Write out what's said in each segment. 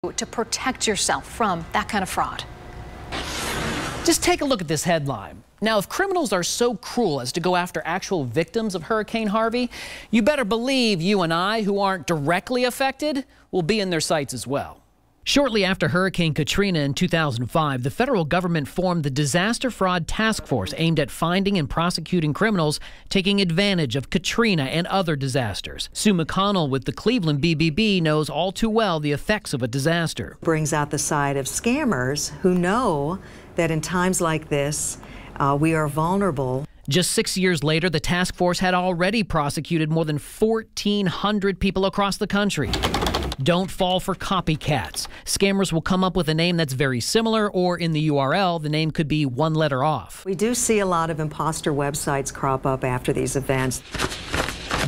to protect yourself from that kind of fraud. Just take a look at this headline. Now, if criminals are so cruel as to go after actual victims of Hurricane Harvey, you better believe you and I, who aren't directly affected, will be in their sights as well. Shortly after Hurricane Katrina in 2005, the federal government formed the Disaster Fraud Task Force aimed at finding and prosecuting criminals taking advantage of Katrina and other disasters. Sue McConnell with the Cleveland BBB knows all too well the effects of a disaster. Brings out the side of scammers who know that in times like this, we are vulnerable. Just 6 years later, the task force had already prosecuted more than 1,400 people across the country. Don't fall for copycats. Scammers will come up with a name that's very similar, or in the URL, the name could be one letter off. We do see a lot of imposter websites crop up after these events.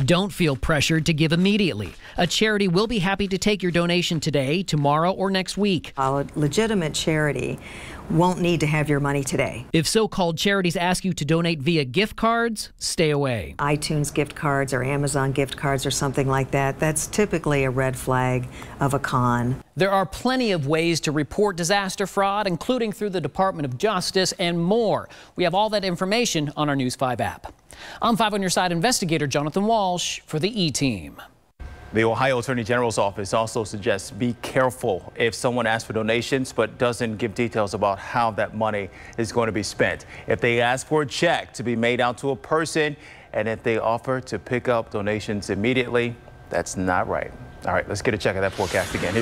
Don't feel pressured to give immediately. A charity will be happy to take your donation today, tomorrow, or next week. A legitimate charity won't need to have your money today. If so-called charities ask you to donate via gift cards, stay away. iTunes gift cards or Amazon gift cards or something like that, that's typically a red flag of a con. There are plenty of ways to report disaster fraud, including through the Department of Justice and more. We have all that information on our News 5 app. I'm 5 on your side investigator Jonathan Walsh for the E-Team. The Ohio Attorney General's office also suggests be careful if someone asks for donations but doesn't give details about how that money is going to be spent. If they ask for a check to be made out to a person, and if they offer to pick up donations immediately, that's not right. All right, let's get a check of that forecast again.